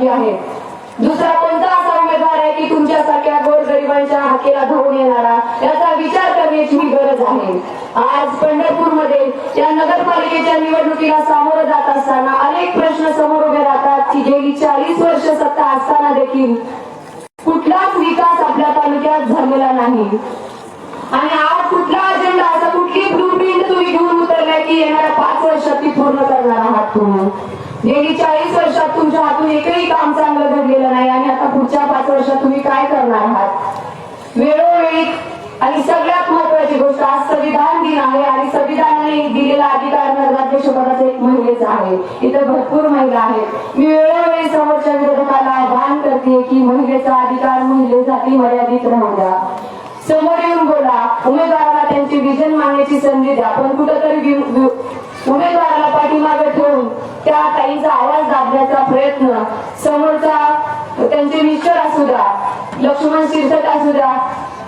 बाकी आहे। दुसरा कोणता असा उमेदवार आहे की तुमच्यासारख्या गोरगरिबांच्या हाकेला धावून येणारा, याचा विचार करण्याची गरज आहे। आज पंढरपूरमध्ये या नगरपालिकेच्या निवडणुकीला सामोरं जात असताना अनेक प्रश्न समोर उभे राहतात की गेली 40 वर्ष सत्ता असताना देखील कुठलाच विकास आपल्या तालुक्यात झालेला नाही। आणि आज कुठला अजेंडा, असा कुठली ब्लूप्रिंट तुम्ही घेऊन उतरलाय की येणाऱ्या 5 वर्षात ती पूर्ण करणार आहात तुम्ही? गेली 40 वर्षात तुमच्या हातून एकही काम चांगलं घडलेलं नाही आणि आता पुढच्या 5 वर्षात तुम्ही काय करणार आहात? वेळोवेळी आणि सगळ्यात महत्वाची गोष्ट, आज संविधान दिन आहे आणि संविधानाने दिलेला अधिकार नगराध्यक्षपदाचा एक महिलेचा आहे। इथं भरपूर महिला आहेत। मी वेळोवेळी समोरच्या विरोधकाला आवाहन करते की महिलेचा अधिकार महिलेसाठी मर्यादित राहू द्या। समोर येऊन बोला, उमेदवाराला त्यांचे विजन मांडण्याची संधी द्या, पण कुठेतरी उमेदवाराला पाठीमागे ठेवून त्या ताईंचा आवाज दाबण्याचा प्रयत्न, समोरचा त्यांचे मिस्टर असू द्या, लक्ष्मण शिरसट असू द्या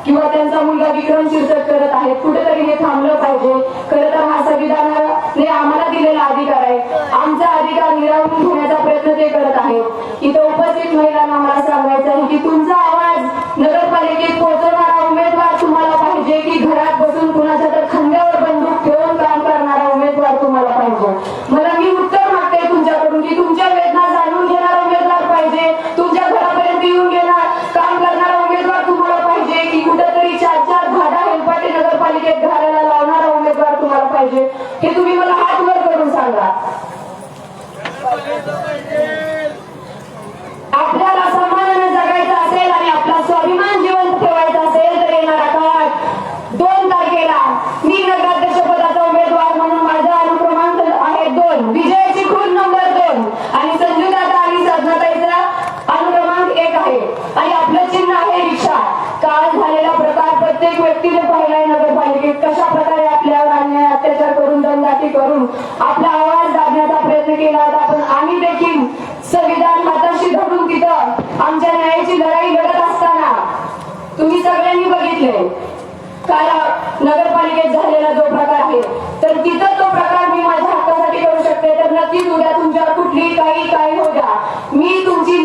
किंवा त्यांचा मुलगा विक्रम शिरसट करत आहेत, कुठेतरी हे थांबलं पाहिजे। खरं तर हा संविधानाने आम्हाला दिलेला अधिकार आहे, आमचा अधिकार निरावून घेण्याचा प्रयत्न ते करत आहेत। इथं उपस्थित महिलांना मला सांगायचं आहे की तुमचा आवाज नगरपालिकेत पोहोचवणारा उमेदवार तुम्हाला पाहिजे की घरात बसून कुणाच्या तर खांद्यावर बंदूक ठेवून काम करणारा उमेदवार तुम्हाला पाहिजे? मला मी उत्तर मागते तुमच्याकडून की तुमच्या वेदना जाणून घेणारा उमेदवार पाहिजे, तुमच्या घरापर्यंत येऊन घेणार काम करणारा उमेदवार तुम्हाला पाहिजे की कुठेतरी 4-4 घाटा हेलपाटे नगरपालिकेत घालायला लावणारा उमेदवार तुम्हाला पाहिजे? हे तुम्ही मला हात वर करून सांगा। आपल्याला सन्मानाने जगायचं असेल आणि आपला स्वाभिमान जिवंत ठेवायचा असेल तर येणाऱ्या काळात 2 तारखेला मी नगराध्यक्ष पदाचा उमेदवार म्हणून माझा अनुक्रमांक आहे 2, विजयाची खून नंबर 2 आणि संजू दादा आणि साधनाताईचा अनुक्रमांक 1 आहे आणि आपलं चिन्ह आहे रिक्षा। काल झालेला प्रकार प्रत्येक व्यक्तीने पाहिलाय नगरपालिकेत, कशा प्रकारे आपल्यावर अन्याय अत्याचार करून दमदाटी करून आपला आवाज दाबण्याचा प्रयत्न केला होता, पण आम्ही देखील संविधान हाताशी धरून तिथं आमच्या न्यायाची लढाई लढत असताना तुम्ही सगळ्यांनी बघितले काल नगरपालिकेत झालेला जो प्रकार आहे, तर तिथं तो प्रकार मी माझ्या हक्कासाठी करू शकते, तर नक्कीच उद्या तुमच्यावर कुठली काही हो द्या, मी तुमची